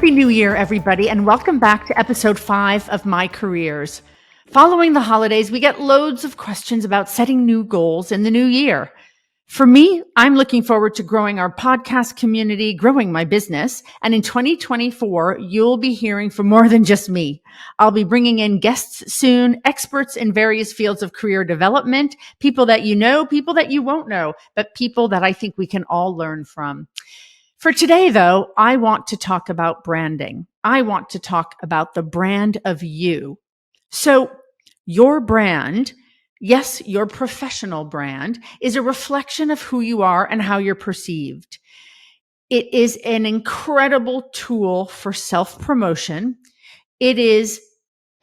Happy New Year, everybody, and welcome back to episode 5 of My Careers. Following the holidays, we get loads of questions about setting new goals in the new year. For me, I'm looking forward to growing our podcast community, growing my business, and in 2024, you'll be hearing from more than just me. I'll be bringing in guests soon, experts in various fields of career development, people that you know, people that you won't know, but people that I think we can all learn from. For today, though, I want to talk about branding. I want to talk about the brand of you. So your brand, yes, your professional brand, is a reflection of who you are and how you're perceived. It is an incredible tool for self-promotion. It is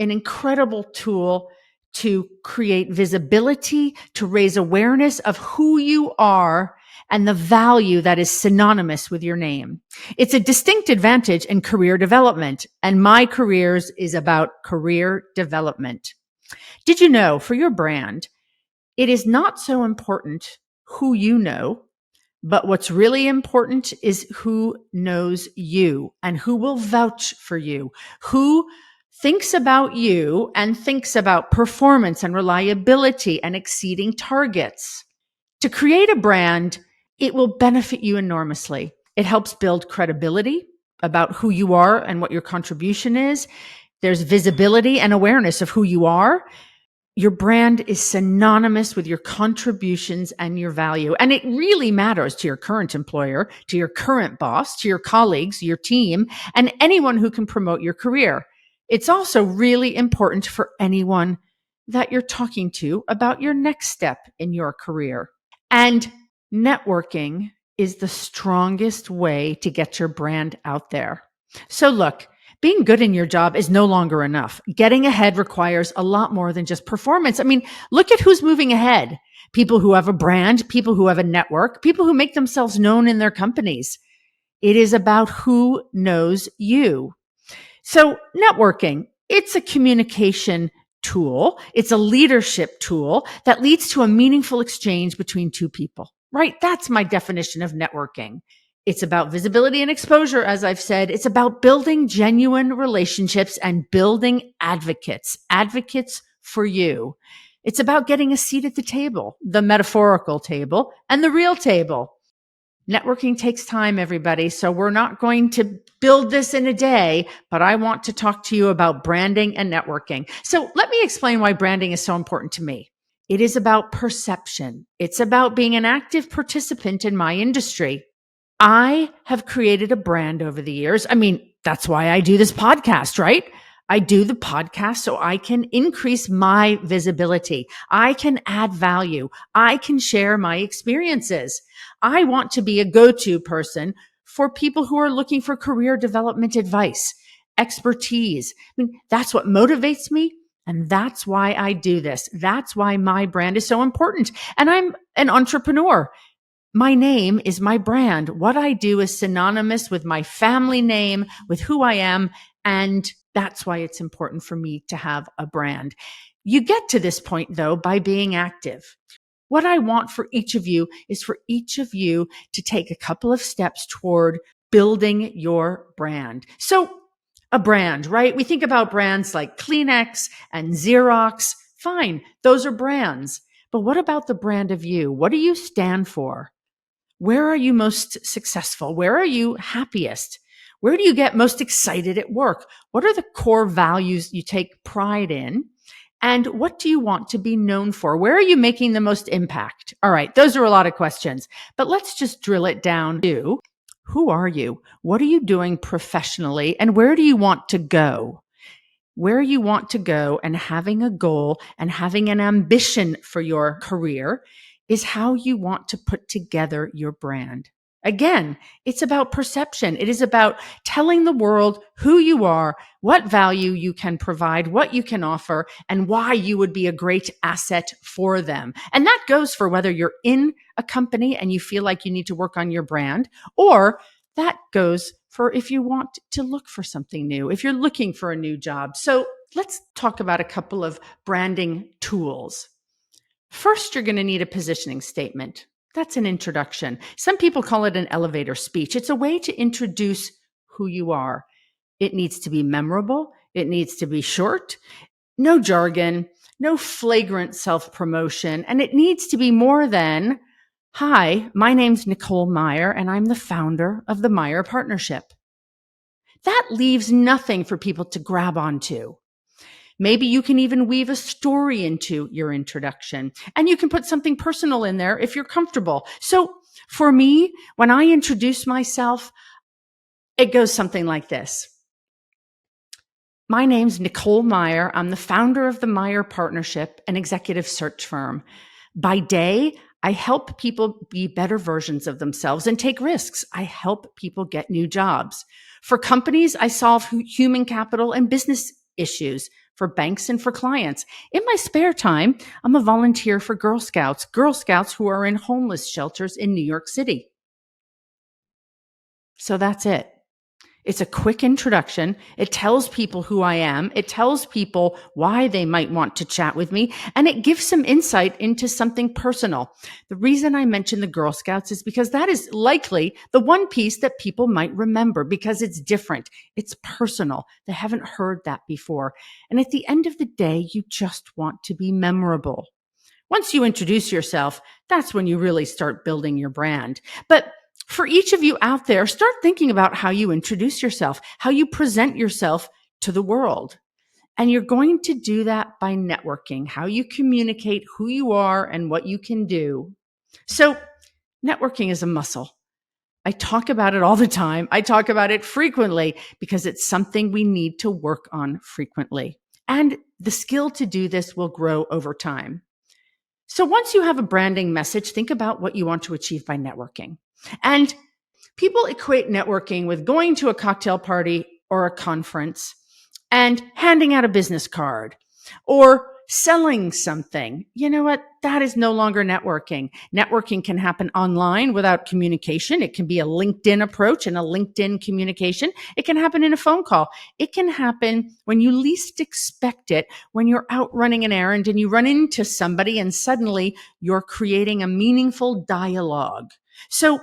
an incredible tool to create visibility, to raise awareness of who you are and the value that is synonymous with your name. It's a distinct advantage in career development, and My Careers is about career development. Did you know for your brand, it is not so important who you know, but what's really important is who knows you and who will vouch for you, who thinks about you and thinks about performance and reliability and exceeding targets. To create a brand, it will benefit you enormously. It helps build credibility about who you are and what your contribution is. There's visibility and awareness of who you are. Your brand is synonymous with your contributions and your value. And it really matters to your current employer, to your current boss, to your colleagues, your team, and anyone who can promote your career. It's also really important for anyone that you're talking to about your next step in your career. And networking is the strongest way to get your brand out there. So look, being good in your job is no longer enough. Getting ahead requires a lot more than just performance. I mean, look at who's moving ahead. People who have a brand, people who have a network, people who make themselves known in their companies. It is about who knows you. So networking, it's a communication tool. It's a leadership tool that leads to a meaningful exchange between two people, right? That's my definition of networking. It's about visibility and exposure, as I've said. It's about building genuine relationships and building advocates for you. It's about getting a seat at the table, the metaphorical table and the real table. Networking takes time, everybody. So we're not going to build this in a day, but I want to talk to you about branding and networking. So let me explain why branding is so important to me. It is about perception. It's about being an active participant in my industry. I have created a brand over the years. I mean, that's why I do this podcast, right? I do the podcast so I can increase my visibility. I can add value. I can share my experiences. I want to be a go-to person for people who are looking for career development advice, expertise. I mean, that's what motivates me. And that's why I do this. That's why my brand is so important. And I'm an entrepreneur. My name is my brand. What I do is synonymous with my family name, with who I am. And that's why it's important for me to have a brand. You get to this point, though, by being active. What I want for each of you is for each of you to take a couple of steps toward building your brand. So a brand, right? We think about brands like Kleenex and Xerox. Fine, those are brands. But what about the brand of you? What do you stand for? Where are you most successful? Where are you happiest? Where do you get most excited at work? What are the core values you take pride in? And what do you want to be known for? Where are you making the most impact? All right, those are a lot of questions, but let's just drill it down to who are you? What are you doing professionally? And where do you want to go? Where you want to go and having a goal and having an ambition for your career is how you want to put together your brand. Again, it's about perception. It is about telling the world who you are, what value you can provide, what you can offer, and why you would be a great asset for them. And that goes for whether you're in a company and you feel like you need to work on your brand, or that goes for if you want to look for something new, if you're looking for a new job. So let's talk about a couple of branding tools. First, you're going to need a positioning statement. That's an introduction. Some people call it an elevator speech. It's a way to introduce who you are. It needs to be memorable. It needs to be short, no jargon, no flagrant self-promotion, and it needs to be more than, "Hi, my name's Nicole Meyer, and I'm the founder of the Meyer Partnership." That leaves nothing for people to grab onto. Maybe you can even weave a story into your introduction, and you can put something personal in there if you're comfortable. So for me, when I introduce myself, it goes something like this. My name's Nicole Meyer. I'm the founder of the Meyer Partnership, an executive search firm. By day, I help people be better versions of themselves and take risks. I help people get new jobs. For companies, I solve human capital and business issues for banks and for clients. In my spare time, I'm a volunteer for Girl Scouts who are in homeless shelters in New York City. So that's it. It's a quick introduction. It tells people who I am. It tells people why they might want to chat with me. And it gives some insight into something personal. The reason I mention the Girl Scouts is because that is likely the one piece that people might remember because it's different. It's personal. They haven't heard that before. And at the end of the day, you just want to be memorable. Once you introduce yourself, that's when you really start building your brand. But for each of you out there, start thinking about how you introduce yourself, how you present yourself to the world. And you're going to do that by networking, how you communicate who you are and what you can do. So networking is a muscle. I talk about it all the time. I talk about it frequently because it's something we need to work on frequently. And the skill to do this will grow over time. So once you have a branding message, think about what you want to achieve by networking. And people equate networking with going to a cocktail party or a conference and handing out a business card or selling something. You know what? That is no longer networking. Networking can happen online without communication. It can be a LinkedIn approach and a LinkedIn communication. It can happen in a phone call. It can happen when you least expect it, when you're out running an errand and you run into somebody and suddenly you're creating a meaningful dialogue. So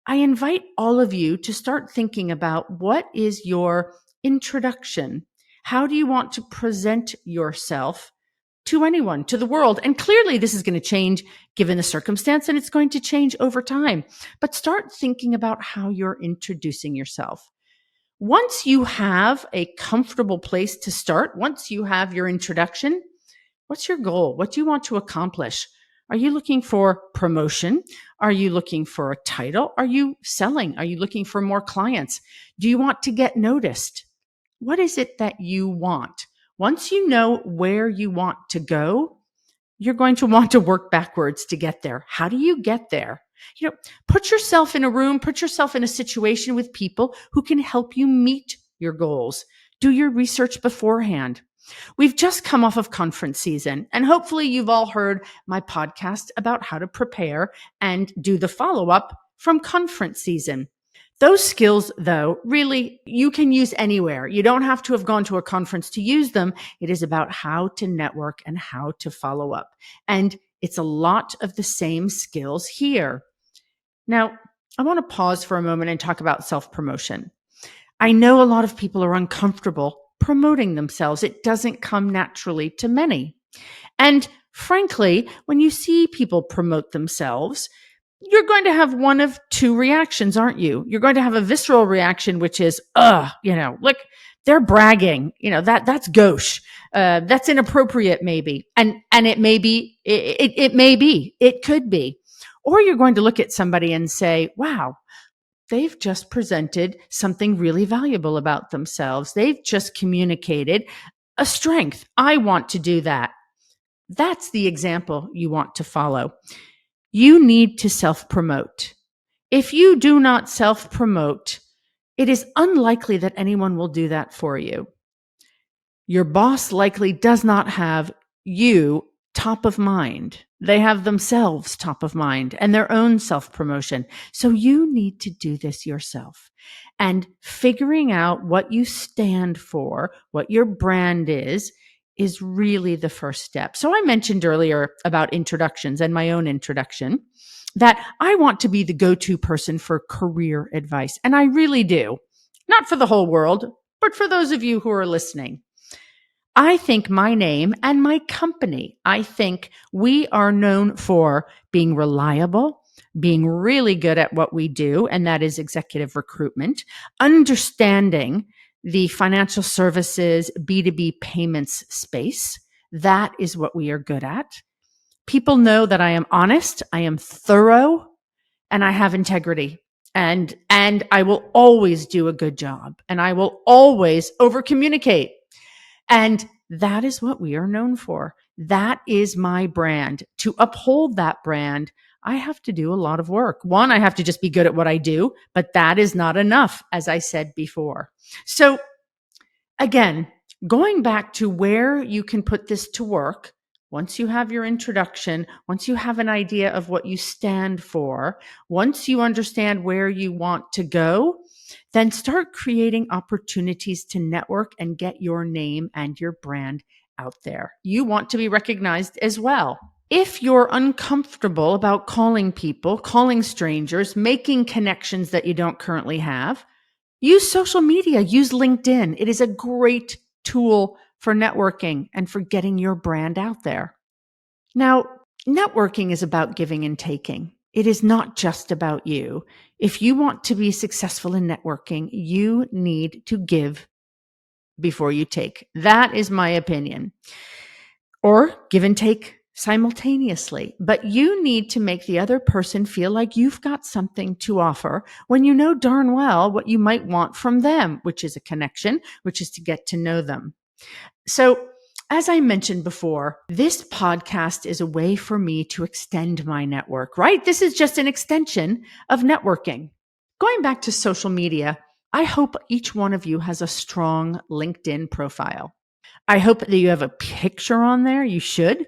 I invite all of you to start thinking about what is your introduction? How do you want to present yourself to anyone, to the world? And clearly this is going to change given the circumstance and it's going to change over time. But start thinking about how you're introducing yourself. Once you have a comfortable place to start, once you have your introduction, what's your goal? What do you want to accomplish? Are you looking for promotion? Are you looking for a title? Are you selling? Are you looking for more clients? Do you want to get noticed? What is it that you want? Once you know where you want to go, you're going to want to work backwards to get there. How do you get there? Put yourself in a room, put yourself in a situation with people who can help you meet your goals. Do your research beforehand. We've just come off of conference season, and hopefully you've all heard my podcast about how to prepare and do the follow-up from conference season. Those skills, though, really you can use anywhere. You don't have to have gone to a conference to use them. It is about how to network and how to follow up. And it's a lot of the same skills here. Now, I want to pause for a moment and talk about self-promotion. I know a lot of people are uncomfortable promoting themselves. It doesn't come naturally to many. And frankly, when you see people promote themselves, you're going to have one of two reactions, aren't you? You're going to have a visceral reaction, which is, look, they're bragging. That's gauche. That's inappropriate, maybe. And it may be, it may be, it could be. Or you're going to look at somebody and say, wow, they've just presented something really valuable about themselves. They've just communicated a strength. I want to do that. That's the example you want to follow. You need to self-promote. If you do not self-promote, it is unlikely that anyone will do that for you. Your boss likely does not have you top of mind. They have themselves top of mind and their own self-promotion. So you need to do this yourself. And figuring out what you stand for, what your brand is really the first step. So I mentioned earlier about introductions and my own introduction that I want to be the go-to person for career advice. And I really do. Not for the whole world, but for those of you who are listening, I think my name and my company, I think we are known for being reliable, being really good at what we do, and that is executive recruitment, understanding the financial services, B2B payments space. That is what we are good at. People know that I am honest, I am thorough, and I have integrity. And I will always do a good job, and I will always over communicate. And that is what we are known for. That is my brand. To uphold that brand, I have to do a lot of work. One, I have to just be good at what I do, but that is not enough, as I said before. So again, going back to where you can put this to work, once you have your introduction, once you have an idea of what you stand for, once you understand where you want to go, then start creating opportunities to network and get your name and your brand out there. You want to be recognized as well. If you're uncomfortable about calling people, calling strangers, making connections that you don't currently have, use social media, use LinkedIn. It is a great tool for networking and for getting your brand out there. Now, networking is about giving and taking. It is not just about you. If you want to be successful in networking, you need to give before you take. That is my opinion. Or give and take simultaneously. But you need to make the other person feel like you've got something to offer when you know darn well what you might want from them, which is a connection, which is to get to know them. So, as I mentioned before, this podcast is a way for me to extend my network, right? This is just an extension of networking. Going back to social media, I hope each one of you has a strong LinkedIn profile. I hope that you have a picture on there. You should.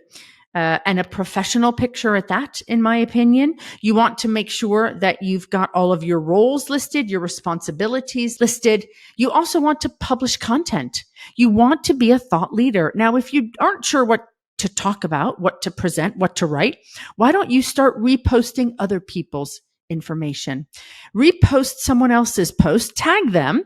And a professional picture at that, in my opinion. You want to make sure that you've got all of your roles listed, your responsibilities listed. You also want to publish content. You want to be a thought leader. Now, if you aren't sure what to talk about, what to present, what to write, why don't you start reposting other people's information? Repost someone else's post, tag them,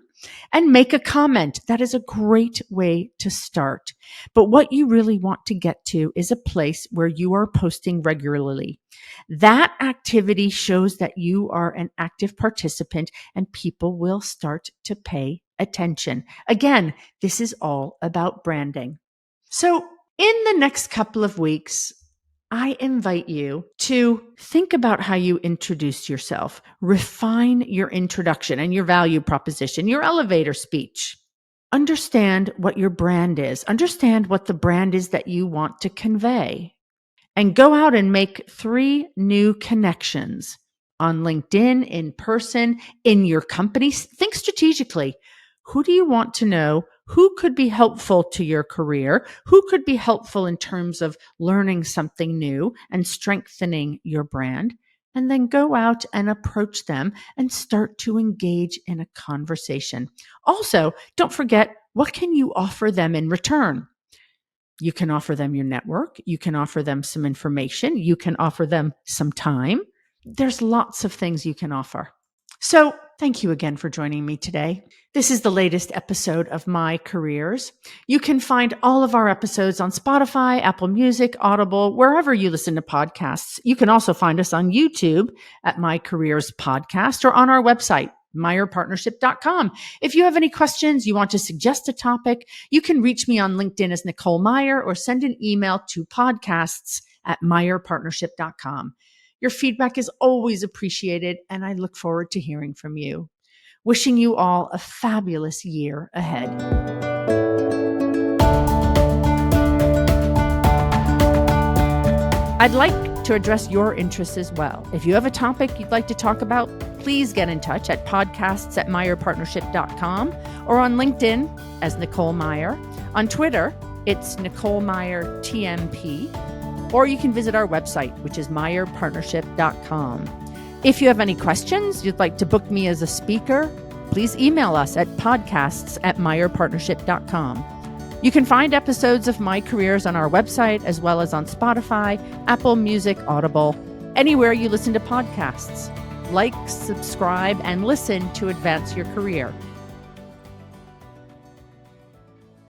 and make a comment. That is a great way to start. But what you really want to get to is a place where you are posting regularly. That activity shows that you are an active participant and people will start to pay attention. Again, this is all about branding. So in the next couple of weeks, I invite you to think about how you introduce yourself, refine your introduction and your value proposition, your elevator speech. Understand what your brand is. Understand what the brand is that you want to convey. And go out and make 3 new connections on LinkedIn, in person, in your company. Think strategically. Who do you want to know? Who could be helpful to your career? Who could be helpful in terms of learning something new and strengthening your brand? And then go out and approach them and start to engage in a conversation. Also, don't forget, what can you offer them in return? You can offer them your network. You can offer them some information. You can offer them some time. There's lots of things you can offer. So thank you again for joining me today. This is the latest episode of My Careers. You can find all of our episodes on Spotify, Apple Music, Audible, wherever you listen to podcasts. You can also find us on YouTube at My Careers Podcast or on our website, MeyerPartnership.com. If you have any questions, you want to suggest a topic, you can reach me on LinkedIn as Nicole Meyer or send an email to podcasts@MeyerPartnership.com. Your feedback is always appreciated, and I look forward to hearing from you. Wishing you all a fabulous year ahead. I'd like to address your interests as well. If you have a topic you'd like to talk about, please get in touch at podcasts@MeyerPartnership.com or on LinkedIn as Nicole Meyer. On Twitter, it's Nicole Meyer TMP. Or you can visit our website, which is MeyerPartnership.com. If you have any questions, you'd like to book me as a speaker, please email us at podcasts@MeyerPartnership.com. You can find episodes of My Careers on our website, as well as on Spotify, Apple Music, Audible, anywhere you listen to podcasts. Like, subscribe, and listen to advance your career.